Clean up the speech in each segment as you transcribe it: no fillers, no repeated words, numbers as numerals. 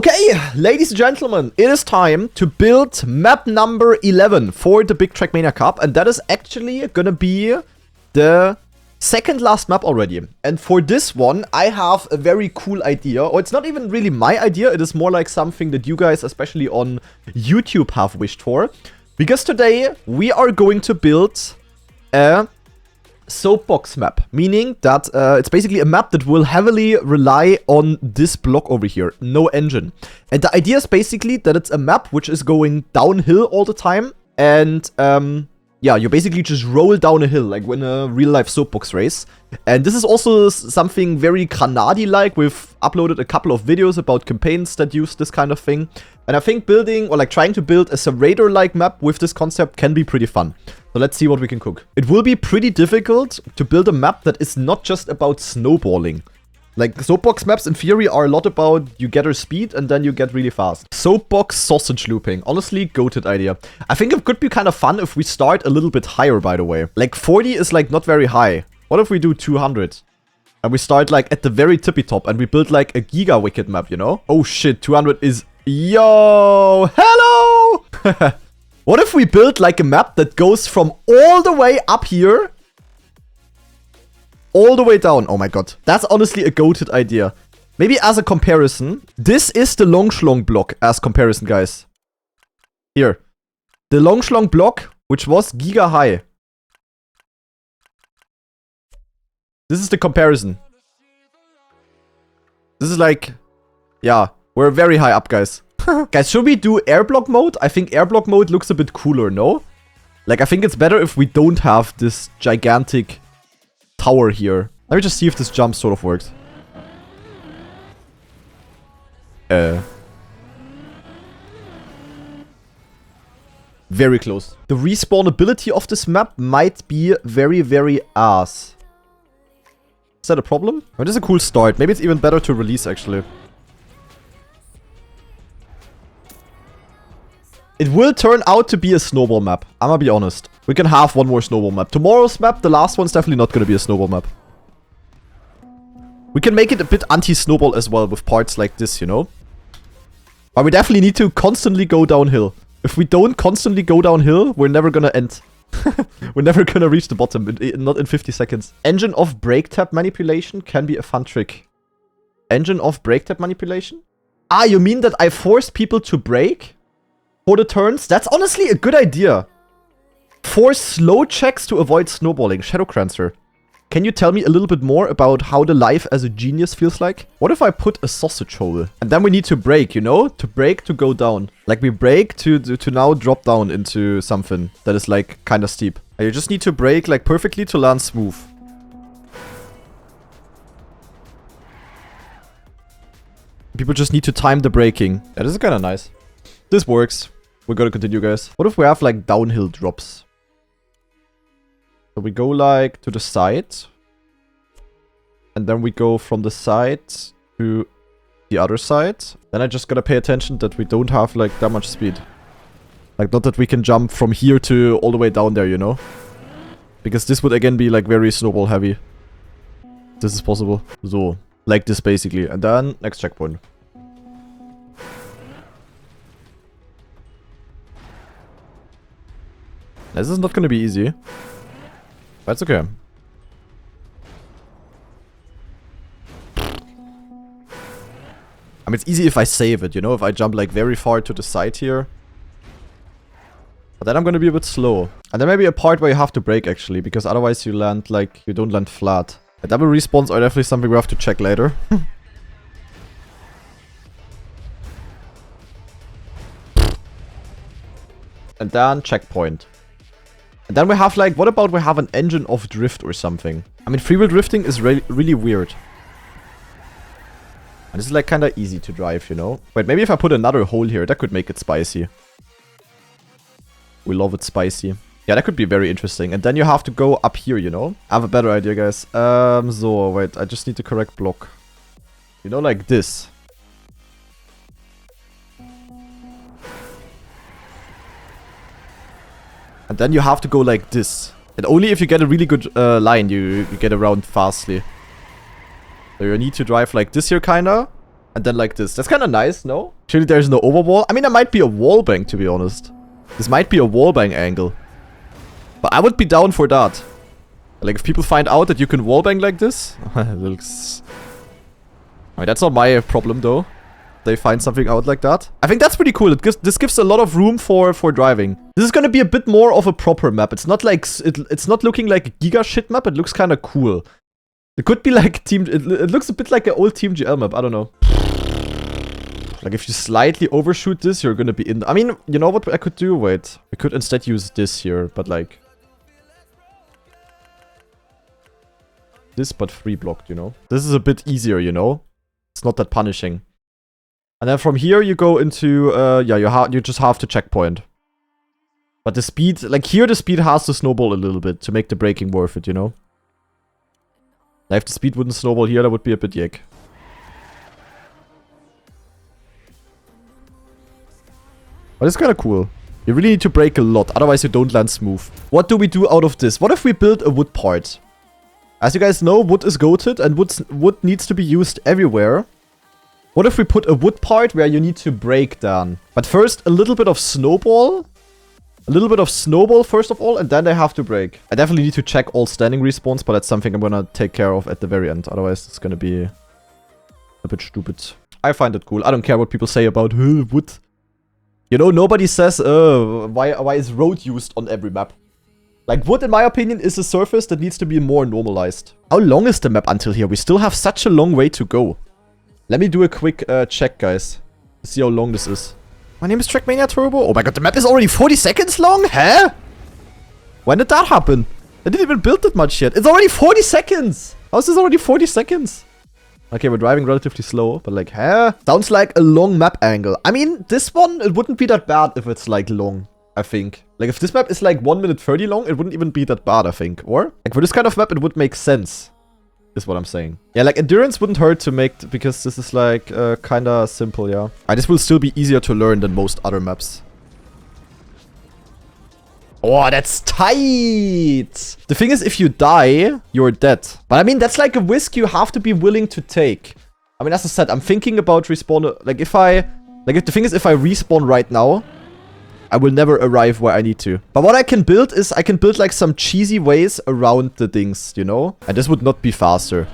Okay, ladies and gentlemen, it is time to build map number 11 for the big Trackmania Cup. And that is actually gonna be the second last map already. And for this one, I have a very cool idea. Or it's not even really my idea. It is more like something that you guys, especially on YouTube, have wished for. Because today, we are going to build a Soapbox Map, meaning that it's basically a map that will heavily rely on this block over here, no engine. And the idea is basically that it's a map which is going downhill all the time, and yeah, you basically just roll down a hill, like in a real-life soapbox race. And this is also something very GranaDy-like. We've uploaded a couple of videos about campaigns that use this kind of thing. And I think building, or like trying to build a Surveyor-like map with this concept can be pretty fun. So let's see what we can cook. It will be pretty difficult to build a map that is not just about snowballing. Like, soapbox maps in theory are a lot about you get your speed and then you get really fast. Soapbox sausage looping. Honestly, goated idea. I think it could be kind of fun if we start a little bit higher, by the way. Like, 40 is like not very high. What if we do 200? And we start like at the very tippy top and we build like a giga wicked map, you know? Oh shit, 200 is... Yo! Hello! What if we build like a map that goes from all the way up here all the way down? Oh my god. That's honestly a goated idea. Maybe as a comparison, this is the Longschlong block as comparison, guys. Here. The Longschlong block, which was giga high. This is the comparison. This is like... Yeah, we're very high up, guys. Guys, should we do airblock mode? I think airblock mode looks a bit cooler, no? Like, I think it's better if we don't have this gigantic tower here. Let me just see if this jump sort of works. Very close. The respawnability of this map might be very, very ass. Is that a problem? Oh, this is a cool start. Maybe it's even better to release, actually. It will turn out to be a snowball map. I'm gonna be honest. We can have one more snowball map. Tomorrow's map, the last one's definitely not gonna be a snowball map. We can make it a bit anti-snowball as well with parts like this, you know? But we definitely need to constantly go downhill. If we don't constantly go downhill, we're never gonna end. We're never gonna reach the bottom, not in 50 seconds. Engine off brake tab manipulation can be a fun trick. Engine off brake tab manipulation? Ah, you mean that I force people to brake for the turns? That's honestly a good idea. Force slow checks to avoid snowballing. Shadowcrancer. Can you tell me a little bit more about how the life as a genius feels like? What if I put a sausage hole? And then we need to brake, you know? To brake to go down. Like we brake to now drop down into something that is like kind of steep. And you just need to brake like perfectly to land smooth. People just need to time the braking. Yeah, this is kind of nice. This works. We're gonna continue, guys. What if we have like downhill drops? So we go like to the side. And then we go from the side to the other side. Then I just gotta pay attention that we don't have like that much speed. Like not that we can jump from here to all the way down there, you know? Because this would again be like very snowball heavy. This is possible. So, like this basically. And then next checkpoint. This is not gonna be easy. But it's okay. I mean, it's easy if I save it, you know? If I jump like very far to the side here. But then I'm gonna be a bit slow. And there may be a part where you have to brake actually, because otherwise you land like, you don't land flat. And double respawns are definitely something we have to check later. And then checkpoint. And then we have like, what about we have an engine off drift or something? I mean, freewheel drifting is really weird. And this is like kind of easy to drive, you know? Wait, maybe if I put another hole here, that could make it spicy. We love it spicy. Yeah, that could be very interesting. And then you have to go up here, you know? I have a better idea, guys. So, wait, I just need the correct block. You know, like this. And then you have to go like this. And only if you get a really good line, you get around fastly. So you need to drive like this here, kinda. And then like this. That's kind of nice, no? Surely there's no overwall. I mean, there might be a wallbang, to be honest. This might be a wallbang angle. But I would be down for that. Like, if people find out that you can wallbang like this... looks... I mean, that's not my problem, though. They find something out like that. I think that's pretty cool. This gives a lot of room for driving. This is gonna be a bit more of a proper map. It's not like... It's not looking like a giga shit map. It looks kind of cool. It could be like Team... It looks a bit like an old Team GL map. I don't know. Like, if you slightly overshoot this, you're gonna be in... I mean, you know what I could do? Wait. I could instead use this here, but like... This, but free blocked, you know? This is a bit easier, you know? It's not that punishing. And then from here, you go into... yeah, you just have to checkpoint. But the speed... Like, here the speed has to snowball a little bit to make the braking worth it, you know? Now, if the speed wouldn't snowball here, that would be a bit yuck. But it's kind of cool. You really need to brake a lot, otherwise you don't land smooth. What do we do out of this? What if we build a wood part? As you guys know, wood is goated and wood needs to be used everywhere. What if we put a wood part where you need to brake down? But first, a little bit of snowball. A little bit of snowball first of all, and then they have to brake. I definitely need to check all standing respawns, but that's something I'm gonna take care of at the very end. Otherwise, it's gonna be a bit stupid. I find it cool. I don't care what people say about wood. You know, nobody says, why is road used on every map? Like, wood, in my opinion, is a surface that needs to be more normalized. How long is the map until here? We still have such a long way to go. Let me do a quick check, guys. See how long this is. My name is Trackmania Turbo. Oh my god, the map is already 40 seconds long? Huh? When did that happen? I didn't even build that much yet. It's already 40 seconds! How is this already 40 seconds? Okay, we're driving relatively slow, but like, huh? Sounds like a long map angle. I mean, this one, it wouldn't be that bad if it's like long, I think. Like, if this map is like 1 minute 30 long, it wouldn't even be that bad, I think. Or, like, for this kind of map, it would make sense, is what I'm saying. Yeah, like, endurance wouldn't hurt to make, because this is like, kinda simple, yeah. This will still be easier to learn than most other maps. Oh, that's tight! The thing is, if you die, you're dead. But I mean, that's like a risk you have to be willing to take. I mean, as I said, I'm thinking about respawn... Like, if the thing is, if I respawn right now, I will never arrive where I need to. But what I can build is, I can build like some cheesy ways around the things, you know? And this would not be faster.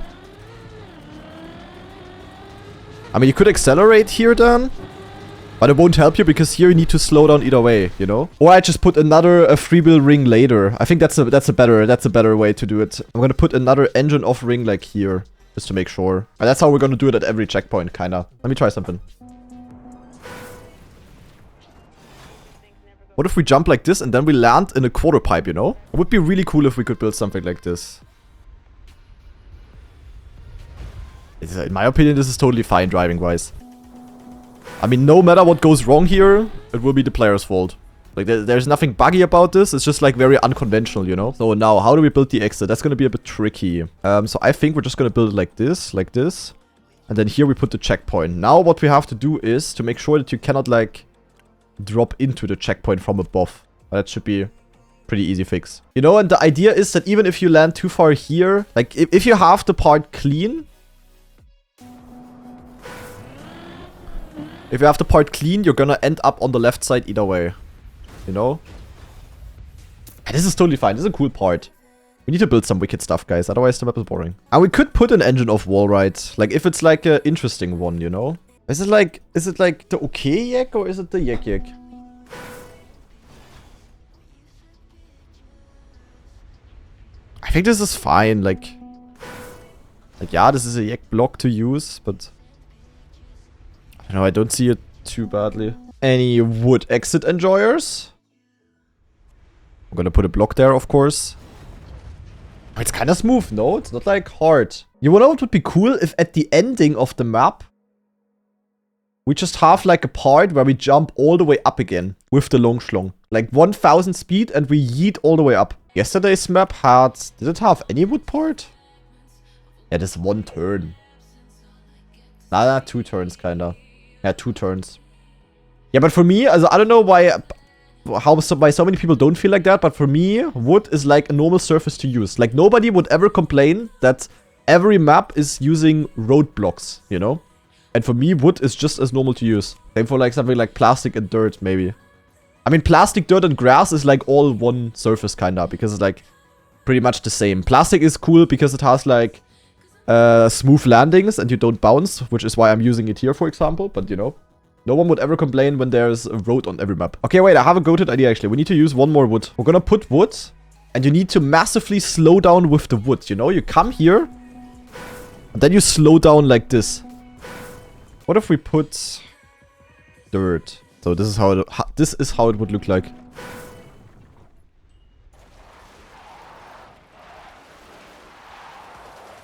I mean, you could accelerate here then. But it won't help you because here you need to slow down either way, you know? Or I just put another freewheel ring later. I think that's a better way to do it. I'm gonna put another engine off ring like here, just to make sure. And that's how we're gonna do it at every checkpoint, kinda. Let me try something. What if we jump like this and then we land in a quarter pipe, you know? It would be really cool if we could build something like this. In my opinion, this is totally fine driving-wise. I mean, no matter what goes wrong here, it will be the player's fault. Like, there's nothing buggy about this. It's just, like, very unconventional, you know? So now, how do we build the exit? That's gonna be a bit tricky. So I think we're just gonna build it like this. And then here we put the checkpoint. Now what we have to do is to make sure that you cannot, like, drop into the checkpoint from above. That should be a pretty easy fix. You know, and the idea is that even if you land too far here, like, if you have the part clean... If you have the part clean, you're gonna end up on the left side either way. You know? And this is totally fine. This is a cool part. We need to build some wicked stuff, guys. Otherwise, the map is boring. And we could put an engine off wall, right? Like, if it's like an interesting one, you know? Is it like the okay yak or is it the yak yak? I think this is fine. Like, yeah, this is a yak block to use, but... No, I don't see it too badly. Any wood exit enjoyers? I'm gonna put a block there, of course. Oh, it's kind of smooth, no? It's not like hard. You wanna know what would be cool? If at the ending of the map, we just have like a part where we jump all the way up again with the long schlong. Like 1000 speed and we yeet all the way up. Yesterday's map had... Did it have any wood part? Yeah, this one turn. Nah, 2 turns, kinda. Yeah, 2 turns. Yeah, but for me, I don't know why so many people don't feel like that, but for me, wood is like a normal surface to use. Like, nobody would ever complain that every map is using roadblocks, you know? And for me, wood is just as normal to use. Same for like something like plastic and dirt, maybe. I mean, plastic, dirt, and grass is like all one surface, kinda, because it's like pretty much the same. Plastic is cool because it has like smooth landings and you don't bounce, which is why I'm using it here, for example. But you know, no one would ever complain when there's a road on every map. Okay, wait, I have a goated idea actually. We need to use one more wood. We're gonna put wood, and you need to massively slow down with the wood. You know, you come here, and then you slow down like this. What if we put dirt? So this is how it would look like.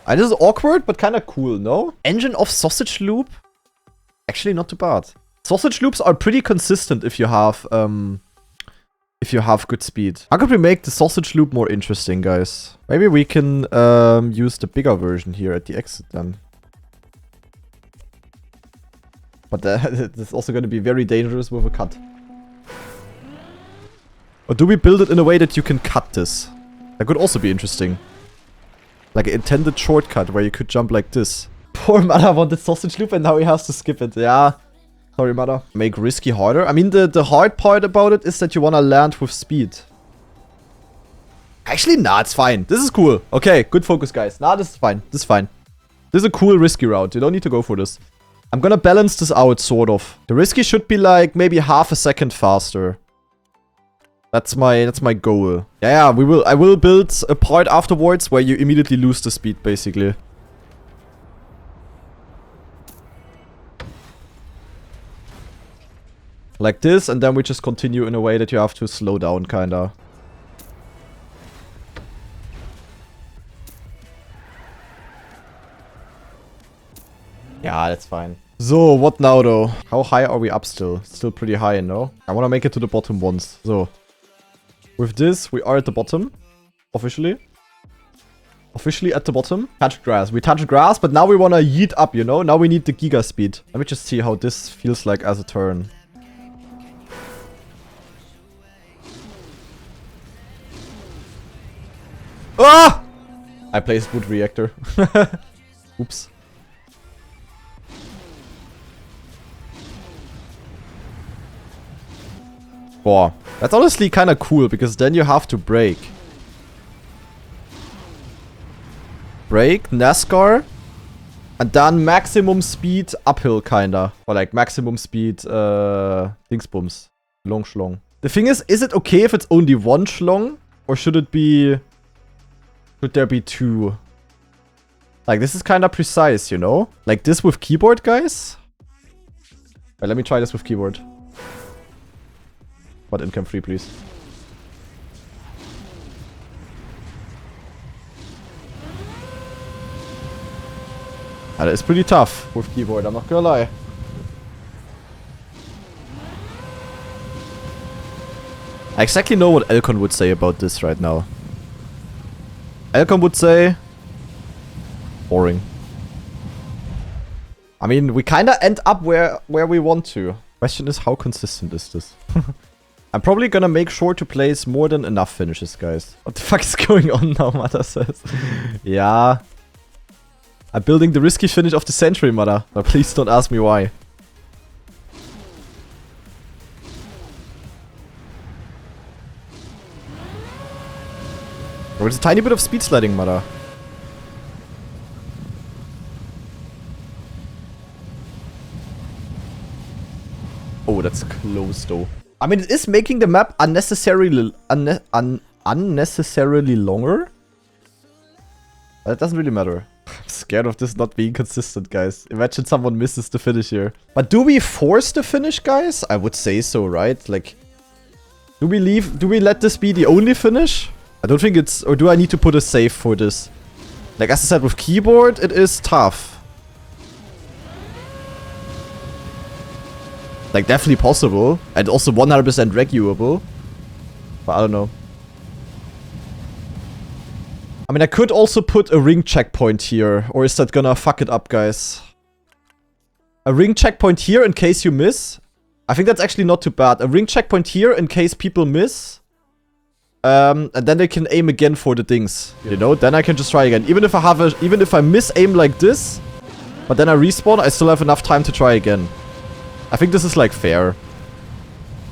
And this is awkward, but kind of cool, no? Engine of sausage loop? Actually, not too bad. Sausage loops are pretty consistent if you have good speed. How could we make the sausage loop more interesting, guys? Maybe we can use the bigger version here at the exit then. But that's also going to be very dangerous with a cut. Or do we build it in a way that you can cut this? That could also be interesting. Like an intended shortcut where you could jump like this. Poor Mother wanted sausage loop and now he has to skip it. Yeah. Sorry, Mother. Make risky harder. I mean, the hard part about it is that you want to land with speed. Actually, nah, it's fine. This is cool. Okay, good focus, guys. Nah, this is fine. This is fine. This is a cool risky route. You don't need to go for this. I'm gonna balance this out, sort of. The risky should be like maybe half a second faster. That's my goal. Yeah, I will build a part afterwards where you immediately lose the speed, basically. Like this, and then we just continue in a way that you have to slow down, kinda. Yeah, that's fine. So, what now, though? How high are we up still? Still pretty high, no? I want to make it to the bottom once. So, with this, we are at the bottom. Officially. Officially at the bottom. Touch grass. We touch grass, but now we want to yeet up, you know? Now we need the giga speed. Let me just see how this feels like as a turn. Ah! I placed wood reactor. Oops. Boah, that's honestly kind of cool, because then you have to brake. Brake, NASCAR, and then maximum speed uphill, kinda. Or like maximum speed, Dingsbums. Long schlong. The thing is it okay if it's only one schlong? Or should it be... Should there be two? Like, this is kind of precise, you know? Like this with keyboard, guys? Wait, let me try this with keyboard. But income free, please. And it's pretty tough with keyboard, I'm not gonna lie. I exactly know what Elcon would say about this right now. Elcon would say... boring. I mean, we kinda end up where we want to. Question is, how consistent is this? I'm probably gonna make sure to place more than enough finishes, guys. What the fuck is going on now, Mother says? Yeah. I'm building the risky finish of the century, Mother. But please don't ask me why. Oh, it's a tiny bit of speed sliding, Mother. Oh, that's close, though. I mean, it is making the map unnecessarily longer. But it doesn't really matter. I'm scared of this not being consistent, guys. Imagine someone misses the finish here. But do we force the finish, guys? I would say so, right? Like, do we let this be the only finish? I don't think it's... Or do I need to put a save for this? Like, as I said, with keyboard, it is tough. Like, definitely possible. And also 100% regulable. But I don't know. I mean, I could also put a ring checkpoint here. Or is that gonna fuck it up, guys? A ring checkpoint here in case you miss. I think that's actually not too bad. A ring checkpoint here in case people miss. And then they can aim again for the things. You know? Then I can just try again. Even if I miss aim like this, but then I respawn, I still have enough time to try again. I think this is like fair.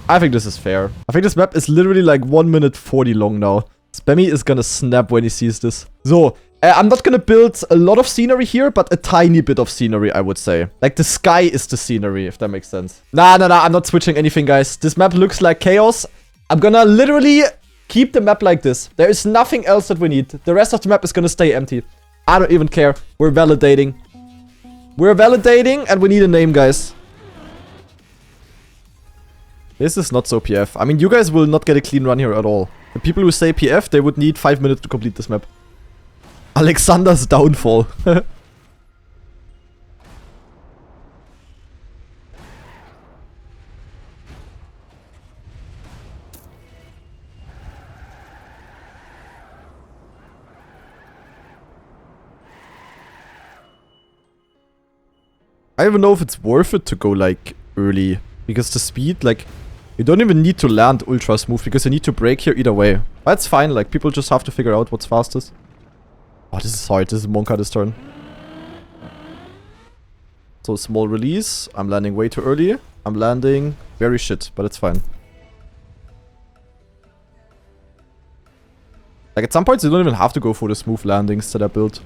I think this is fair. I think this map is literally like 1 minute 40 long now. Spammy is gonna snap when he sees this. So, I'm not gonna build a lot of scenery here, but a tiny bit of scenery, I would say. Like, the sky is the scenery, if that makes sense. Nah, I'm not switching anything, guys. This map looks like chaos. I'm gonna literally keep the map like this. There is nothing else that we need. The rest of the map is gonna stay empty. I don't even care. We're validating. We're validating, and we need a name, guys. This is not so PF. I mean, you guys will not get a clean run here at all. The people who say PF, they would need 5 minutes to complete this map. Alexander's downfall. I don't even know if it's worth it to go, like, early. Because the speed, like, you don't even need to land ultra smooth because you need to brake here either way. That's fine, like, people just have to figure out what's fastest. Oh, this is hard. This is Monka this turn. So, small release. I'm landing way too early. I'm landing very shit, but it's fine. Like, at some points, you don't even have to go for the smooth landings that I built.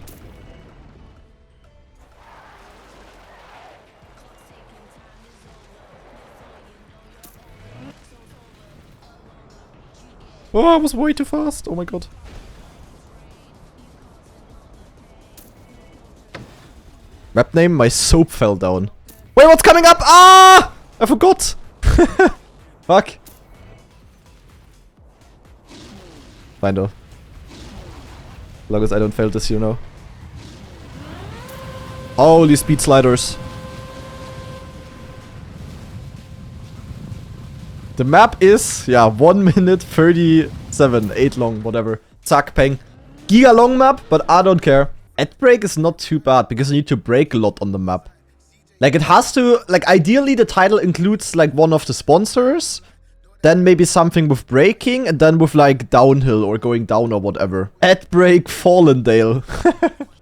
Oh, I was way too fast. Oh my god. Map name, my soap fell down. Wait, what's coming up? Ah! I forgot. Fuck. Fine though. As long as I don't fail this, you know. Holy speed sliders. The map is, yeah, 1 minute 37, 8 long, whatever. Zack, peng. Giga long map, but I don't care. Ad break is not too bad because you need to brake a lot on the map. Like, it has to, like, ideally the title includes, like, one of the sponsors. Then maybe something with braking, and then with, like, downhill or going down or whatever. Ad break Fallendale.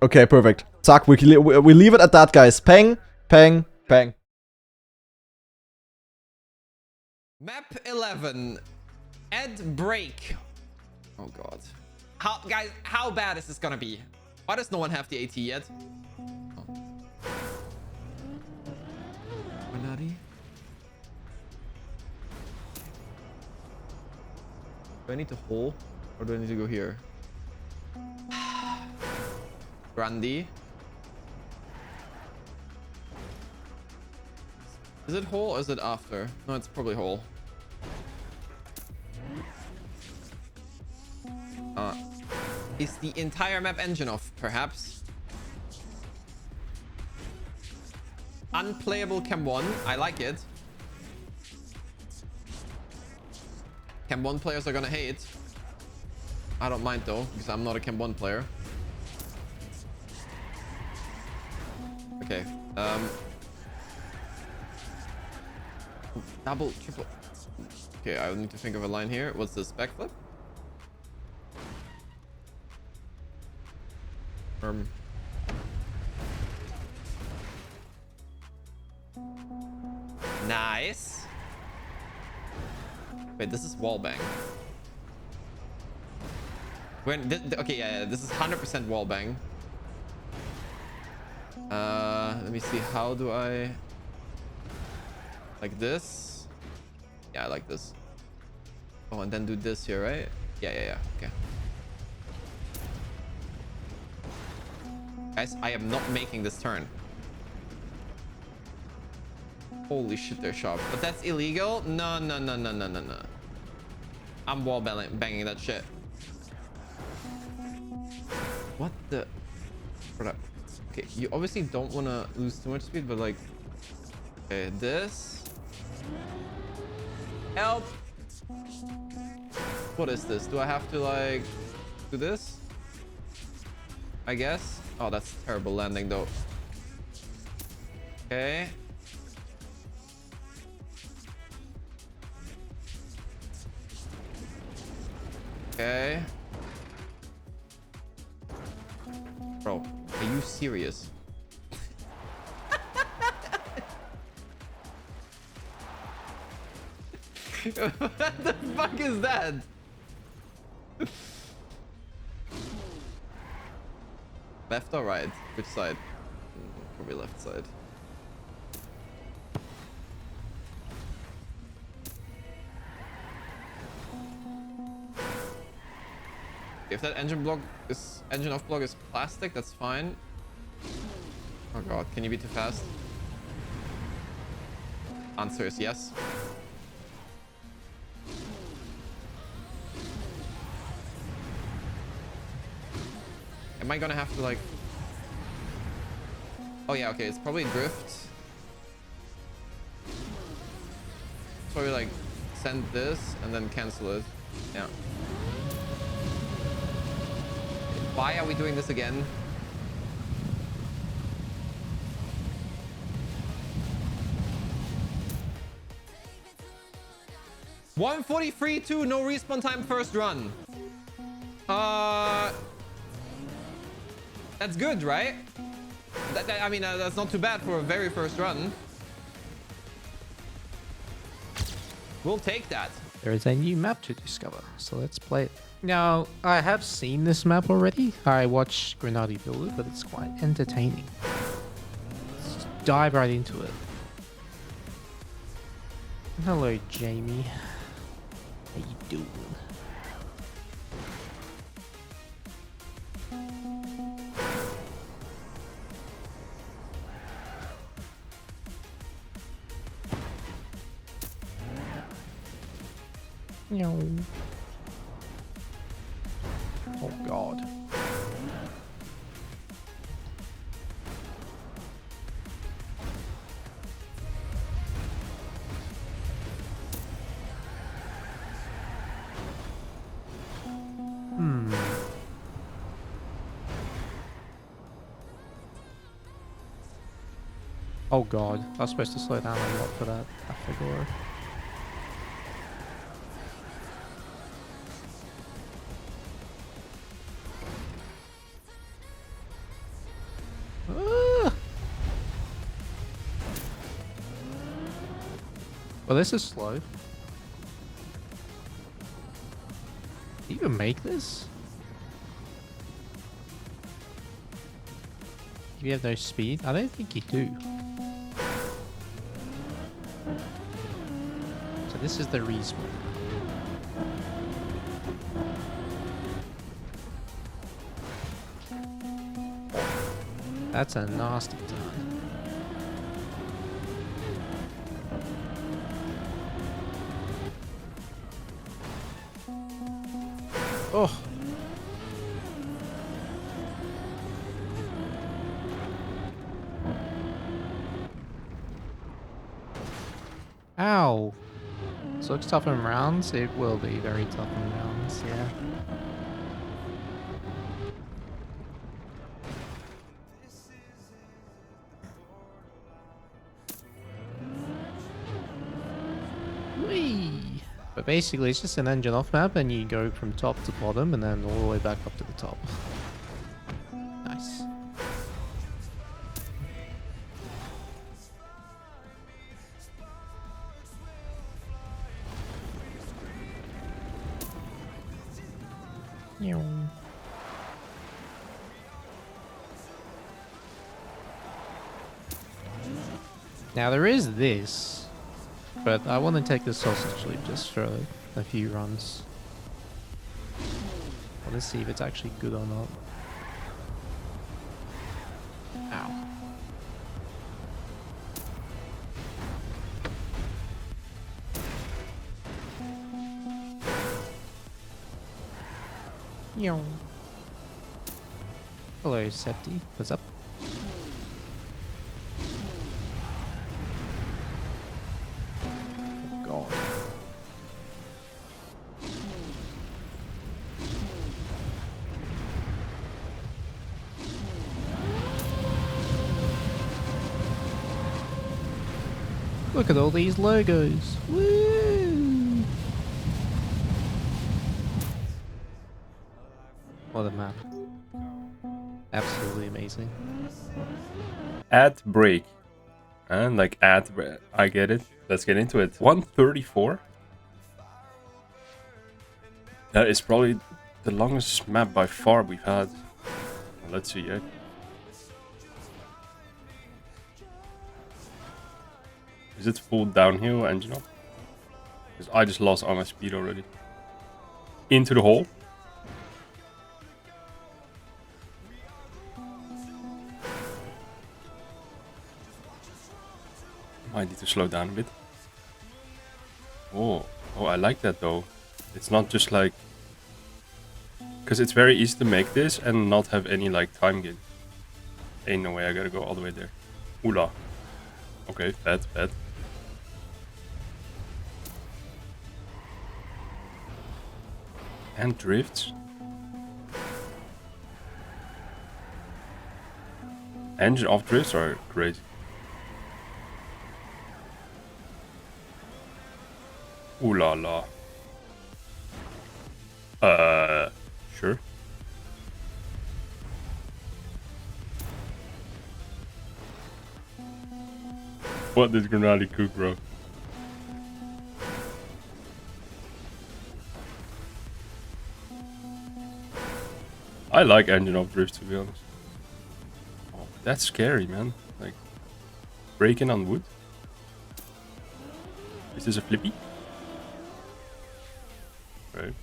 Okay, perfect. Zack, we leave it at that, guys. Peng, peng, peng. Map 11. Ad break. Oh god. Guys, how bad is this gonna be? Why does no one have the AT yet? Oh. GranaDy. Do I need to hole? Or do I need to go here? GranaDy. Is it hole or is it after? No, it's probably hole. Is the entire map engine off, perhaps? Unplayable Chem 1. I like it. Chem 1 players are gonna hate. I don't mind though, because I'm not a Chem 1 player. Okay. Double, triple. Okay, I need to think of a line here. What's this? Backflip? Nice. Wait, this is wallbang. Okay, yeah, this is 100% wallbang. Let me see. How do I... Like this? Yeah, I like this. Oh, and then do this here, right? Yeah. Okay. Guys, I am not making this turn. Holy shit, they're sharp. But that's illegal? No. I'm wall banging that shit. What the... Okay, you obviously don't want to lose too much speed, but like... Okay, this... Help! What is this? Do I have to like... do this? I guess? Oh, that's terrible landing though. Okay. Okay. Bro, are you serious? What the fuck is that? Left or right? Which side? Probably left side. If that engine off block is plastic, that's fine. Oh god, can you be too fast? Answer is yes. Am I gonna have to like... Oh yeah, okay, it's probably drift. Probably like send this and then cancel it. Yeah. Why are we doing this again? $143.2, no respawn time first run. That's good, right? I mean, that's not too bad for a very first run. We'll take that. There is a new map to discover, so let's play it. Now, I have seen this map already. I watched GranaDy build it, but it's quite entertaining. Let's dive right into it. Hello, Jamie. How you doing? No. Oh god. Oh god, I was supposed to slow down a lot for that. I forgot. Well, this is slow. Do you even make this? Do you have no speed? I don't think you do. So this is the respawn. That's a nasty turn. Oh. Ow. So looks tough in rounds. It will be very tough in rounds, yeah. Whee! But basically it's just an engine off map and you go from top to bottom and then all the way back up to the top. Nice. Now there is this, but I want to take the sausage loop just for a few runs. Let's see if it's actually good or not. Ow. Yo. Hello, Septi. What's up? Oh, God. Look at all these logos. Woo! What a map. Absolutely amazing. Add break. And like add, I get it. Let's get into it. 134 That is probably the longest map by far we've had. Let's see, eh? Is it full downhill engine up? Because I just lost all my speed already. Into the hole. Might need to slow down a bit. Oh, I like that though. It's not just like... Because it's very easy to make this and not have any like time gain. Ain't no way I gotta go all the way there. Oola. Okay, bad. And drifts. Engine off drifts are crazy. Ooh la la. Sure. What did GranaDy cook, bro? I like engine off drift, to be honest. Oh, that's scary, man. Like, breaking on wood. Is this a flippy? Right.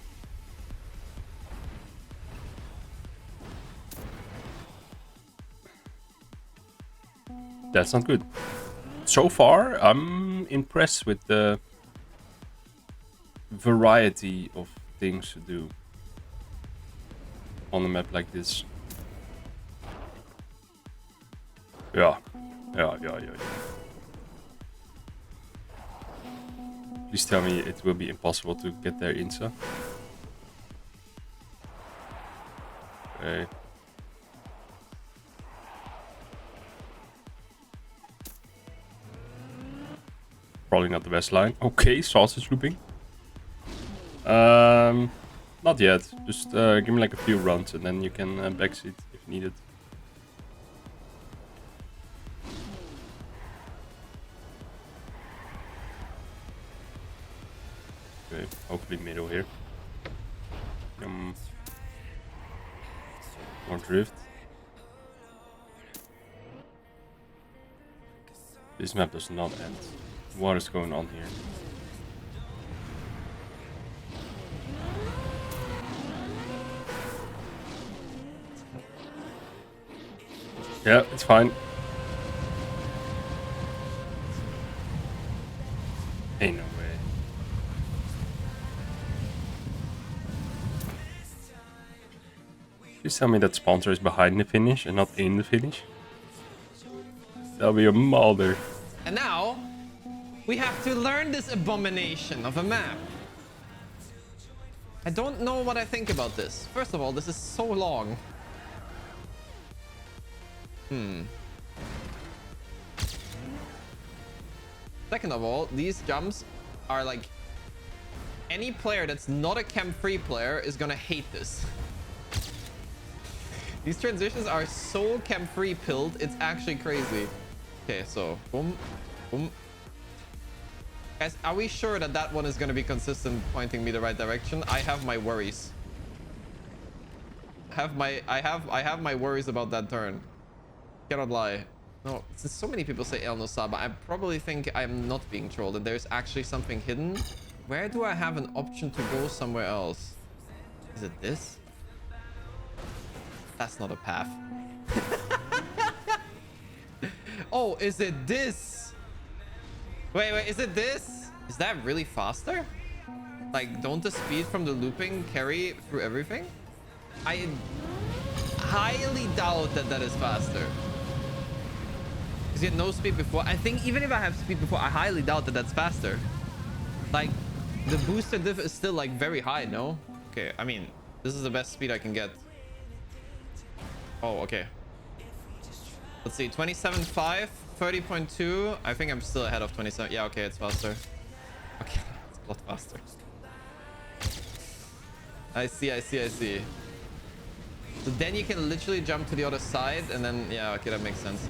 That's not good. So far, I'm impressed with the variety of things to do on a map like this. Yeah. Please tell me it will be impossible to get there Insa. Okay. Probably not the best line. Okay, sausage looping. Not yet. Just give me like a few runs and then you can backseat if needed. Okay, hopefully middle here. More drift. This map does not end. What is going on here? Yeah, it's fine. Ain't no way. Please tell me that sponsor is behind the finish and not in the finish. That'll be a mulder. And now, we have to learn this abomination of a map. I don't know what I think about this. First of all, this is so long. Second of all, these jumps are like... Any player that's not a chem free player is gonna hate this. These transitions are so chem free pilled, it's actually crazy. Okay, so boom, boom. Guys, are we sure that that one is gonna be consistent, pointing me the right direction? I have my worries. I have my worries about that turn. Cannot lie. No, since so many people say El No Saba, I probably think I'm not being trolled and there's actually something hidden. Where do I have an option to go somewhere else? Is it this? That's not a path. Oh, is it this? Wait, is it this? Is that really faster? Like, don't the speed from the looping carry through everything? I highly doubt that that is faster. Because you had no speed before. I think even if I have speed before, I highly doubt that that's faster. Like, the booster diff is still like very high, no? Okay, I mean, this is the best speed I can get. Oh, okay. Let's see, 27.5, 30.2. I think I'm still ahead of 27. Yeah, okay, it's faster. Okay, it's a lot faster. I see. So then you can literally jump to the other side and then, yeah, okay, that makes sense.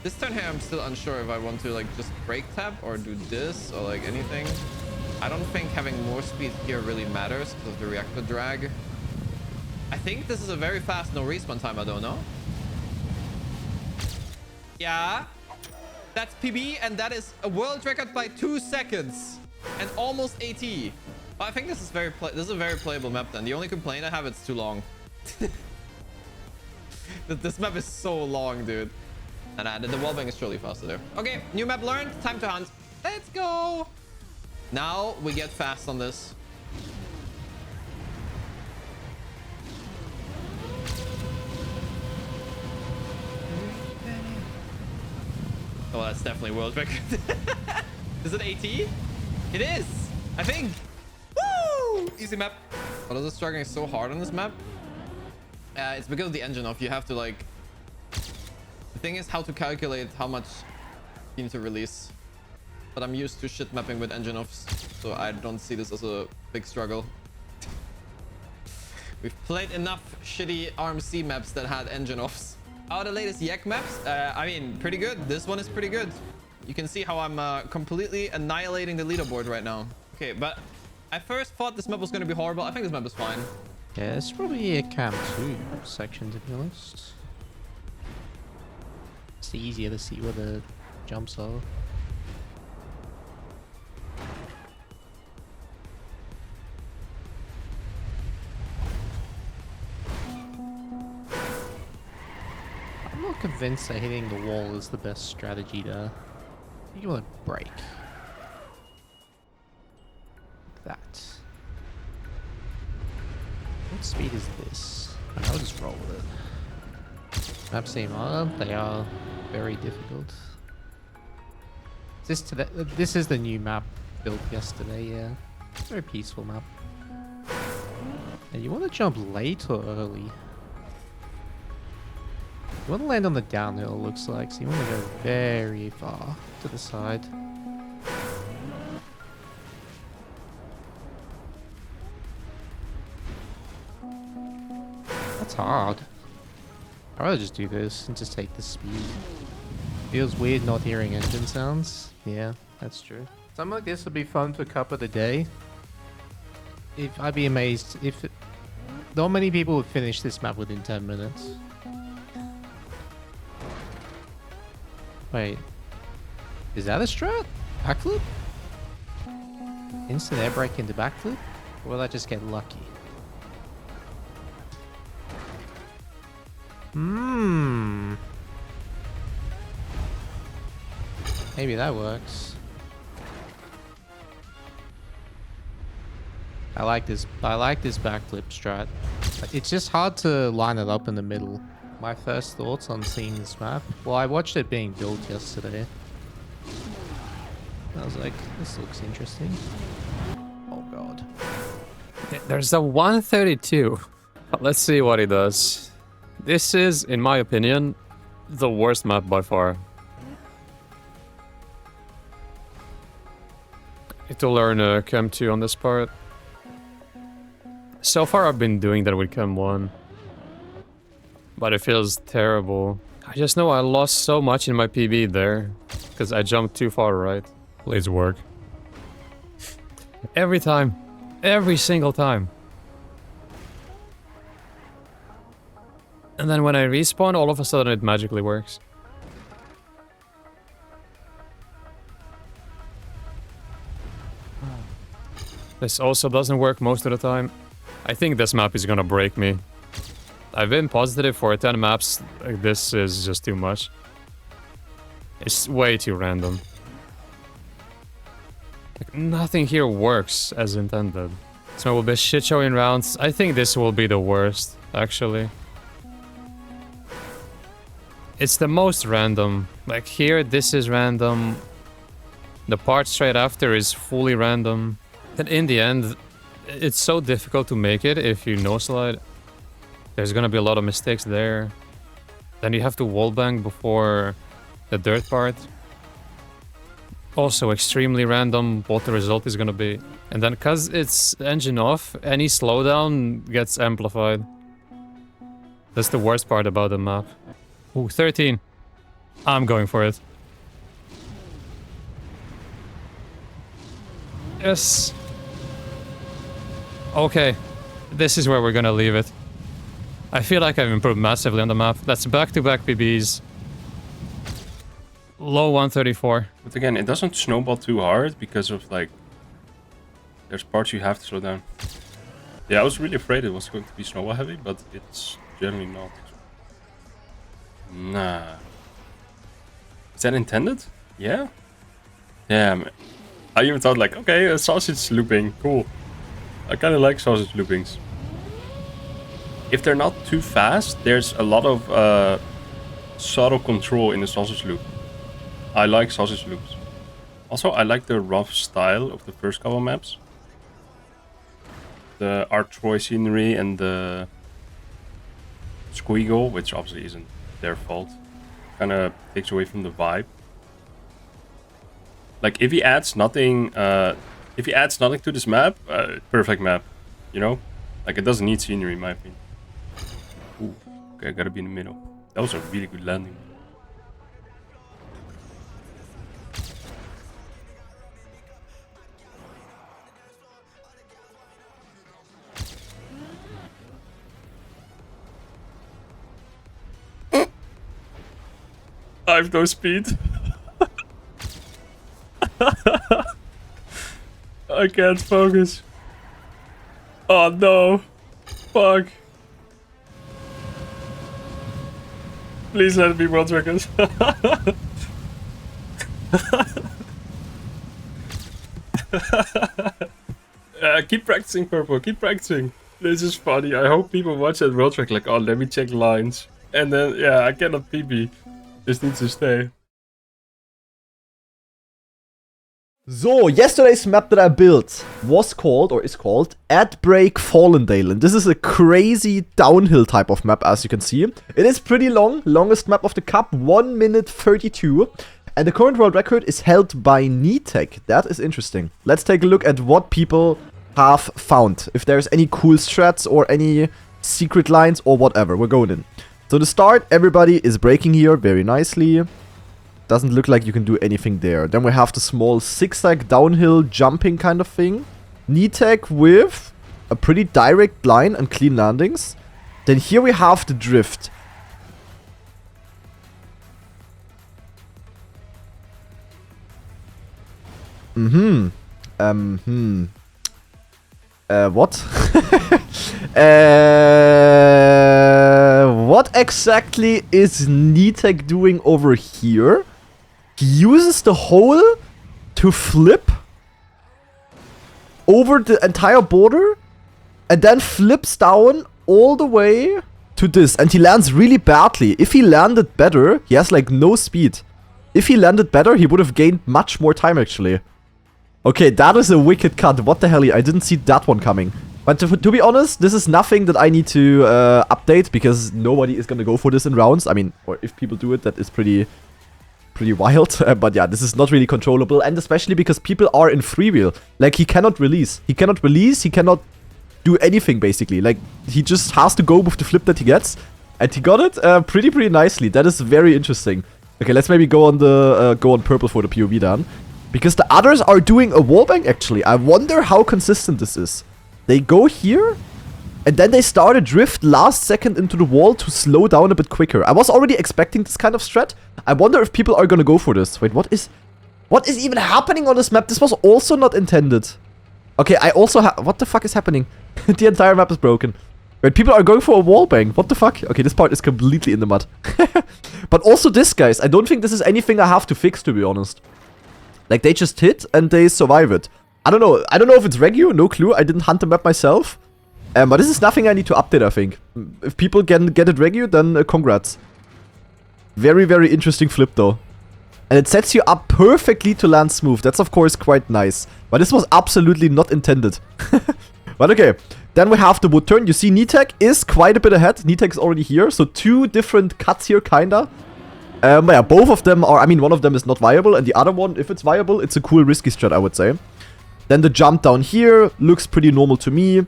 This turn here, I'm still unsure if I want to like just break tap or do this or like anything. I don't think having more speed here really matters because of the reactor drag. I think this is a very fast no respawn time, I don't know. Yeah. That's PB and that is a world record by 2 seconds and almost AT. I think this is a very playable map then. The only complaint I have, it's too long. This map is so long, dude. And the wallbang is surely faster there. Okay, new map learned. Time to hunt. Let's go. Now we get fast on this. Oh, that's definitely world record. Is it AT? It is, I think. Woo! Easy map. But I was struggling so hard on this map. It's because of the engine off. You have to like... The thing is how to calculate how much you need to release. But I'm used to shit mapping with engine offs, so I don't see this as a big struggle. We've played enough shitty RMC maps that had engine offs. Oh, the latest Yak maps? I mean, pretty good. This one is pretty good. You can see how I'm completely annihilating the leaderboard right now. Okay, but I first thought this map was going to be horrible. I think this map is fine. Yeah, it's probably a camp 2 section, to be honest. It's easier to see where the jumps are. I'm not convinced that hitting the wall is the best strategy there. You want to break. That. What speed is this? I'll just roll with it. Maps seem hard. They are very difficult. This is the new map built yesterday, yeah. Very peaceful map. And you want to jump late or early? You want to land on the downhill, it looks like, so you want to go very far to the side. That's hard. I'd rather just do this and just take the speed. Feels weird not hearing engine sounds. Yeah, that's true. Something like this would be fun for Cup of the Day. I'd be amazed if not many people would finish this map within 10 minutes. Wait, is that a strat? Backflip? Instant air brake into backflip? Or will I just get lucky? Maybe that works. I like this backflip strat. It's just hard to line it up in the middle. My first thoughts on seeing this map. Well, I watched it being built yesterday. I was like, this looks interesting. Oh god. There's a 132. Let's see what he does. This is, in my opinion, the worst map by far. Need to learn Chem 2 on this part. So far I've been doing that with Chem 1. But it feels terrible. I just know I lost so much in my PB there. Because I jumped too far right. Please work. Every time. Every single time. And then when I respawn, all of a sudden it magically works. This also doesn't work most of the time. I think this map is gonna break me. I've been positive for 10 maps. Like, this is just too much. It's way too random. Like, nothing here works as intended. So it will be shit show in rounds. I think this will be the worst, actually. It's the most random. Like here, this is random. The part straight after is fully random. And in the end, it's so difficult to make it if you no-slide. There's gonna be a lot of mistakes there. Then you have to wallbang before the dirt part. Also extremely random what the result is gonna be. And then cause it's engine off, any slowdown gets amplified. That's the worst part about the map. Ooh, 13. I'm going for it. Yes. Okay. This is where we're gonna leave it. I feel like I've improved massively on the map. That's back-to-back PBs. Low 134. But again, it doesn't snowball too hard because of like... There's parts you have to slow down. Yeah, I was really afraid it was going to be snowball heavy, but it's generally not. Nah. Is that intended? Yeah? Yeah, man. I even thought like, okay, a sausage looping, cool. I kind of like sausage loopings. If they're not too fast, there's a lot of subtle control in the sausage loop. I like sausage loops. Also, I like the rough style of the first couple maps. The Art Troy scenery and the Squeagle, which obviously isn't their fault, kind of takes away from the vibe. Like if he adds nothing, to this map, perfect map, you know? Like it doesn't need scenery in my opinion. Ooh, okay, I gotta be in the middle. That was a really good landing. I have no speed. I can't focus. Oh no. Fuck. Please let it be world records. Keep practicing, Purple. Keep practicing. This is funny. I hope people watch that world track like, oh, let me check lines. And then, yeah, I cannot PB. This needs to stay. So, yesterday's map that I built was called, or is called, Ad Break Fallendale. And this is a crazy downhill type of map, as you can see. It is pretty long, longest map of the cup, 1 minute 32. And the current world record is held by Nitek. That is interesting. Let's take a look at what people have found. If there's any cool strats or any secret lines or whatever, we're going in. So to start, everybody is breaking here very nicely. Doesn't look like you can do anything there. Then we have the small zigzag downhill jumping kind of thing. Nitek with a pretty direct line and clean landings. Then here we have the drift. What? What exactly is Nitek doing over here? He uses the hole to flip over the entire border and then flips down all the way to this. And he lands really badly. If he landed better, he has like no speed. If he landed better, he would have gained much more time actually. Okay, that is a wicked cut. What the hell? I didn't see that one coming. But to be honest, this is nothing that I need to update because nobody is gonna go for this in rounds. I mean, or if people do it, that is pretty wild. But yeah, this is not really controllable, and especially because people are in freewheel. Like he cannot release. He cannot do anything basically. Like he just has to go with the flip that he gets, and he got it pretty nicely. That is very interesting. Okay, let's maybe go on the go on purple for the POV then. Because the others are doing a wallbang, actually. I wonder how consistent this is. They go here, and then they start a drift last second into the wall to slow down a bit quicker. I was already expecting this kind of strat. I wonder if people are gonna go for this. Wait, what is even happening on this map? This was also not intended. Okay, I also what the fuck is happening? The entire map is broken. Wait, people are going for a wallbang. What the fuck? Okay, this part is completely in the mud. But also this, guys. I don't think this is anything I have to fix, to be honest. Like, they just hit, and they survive it. I don't know. I don't know if it's regu. No clue. I didn't hunt the map myself. But this is nothing I need to update, I think. If people can get it regu, then congrats. Very interesting flip, though. And it sets you up perfectly to land smooth. That's, of course, quite nice. But this was absolutely not intended. But okay. Then we have the wood turn. You see, Nitek is quite a bit ahead. Nitek is already here. So, two different cuts here, kinda. But yeah, both of them are, I mean, one of them is not viable, and the other one, if it's viable, it's a cool risky strat, I would say. Then the jump down here looks pretty normal to me.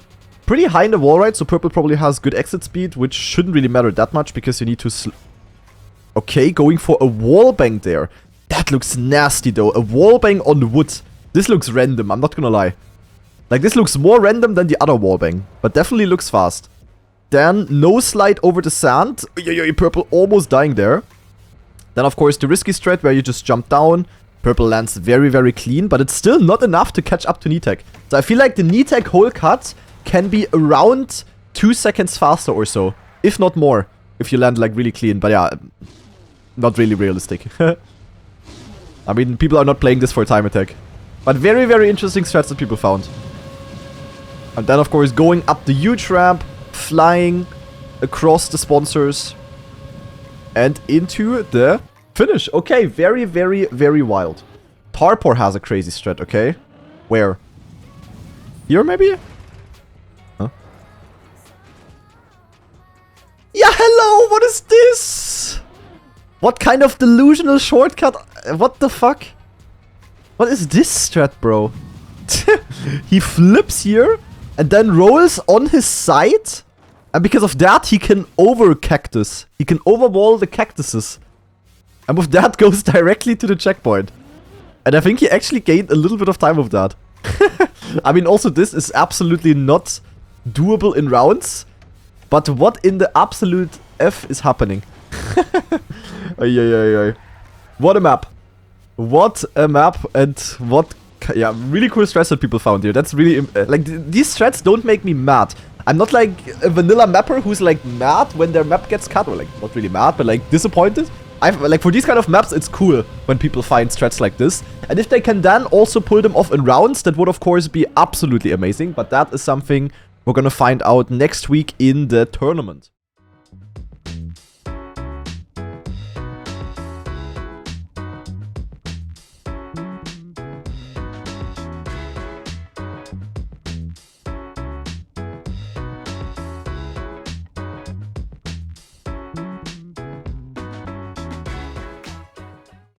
Pretty high in the wall, right? So purple probably has good exit speed, which shouldn't really matter that much, because you need to Okay, going for a wallbang there. That looks nasty though. A wallbang on wood. This looks random, I'm not gonna lie. Like, this looks more random than the other wallbang. But definitely looks fast. Then, no slide over the sand. Purple almost dying there. Then, of course, the risky strat where you just jump down. Purple lands very, very clean. But it's still not enough to catch up to Kneetech. So I feel like the Kneetech hole cut can be around 2 seconds faster or so. If not more. If you land, like, really clean. But yeah, not really realistic. I mean, people are not playing this for time attack. But very, very interesting strats that people found. And then, of course, going up the huge ramp, flying across the sponsors, and into the finish. Okay, very, very, very wild. Tarpor has a crazy strat, okay? Where? Here, maybe? Huh? Yeah, hello! What is this? What kind of delusional shortcut? What the fuck? What is this strat, bro? He flips here and then rolls on his side. And because of that, he can over-cactus. He can overwall the cactuses. And with that, goes directly to the checkpoint. And I think he actually gained a little bit of time with that. I mean, also this is absolutely not doable in rounds. But what in the absolute F is happening? What a map. What a map, and what... Yeah, really cool strats that people found here. That's really... like, these strats don't make me mad. I'm not like a vanilla mapper who's like mad when their map gets cut. Or like, not really mad, but like disappointed. Like, for these kind of maps, it's cool when people find strats like this. And if they can then also pull them off in rounds, that would of course be absolutely amazing. But that is something we're gonna find out next week in the tournament.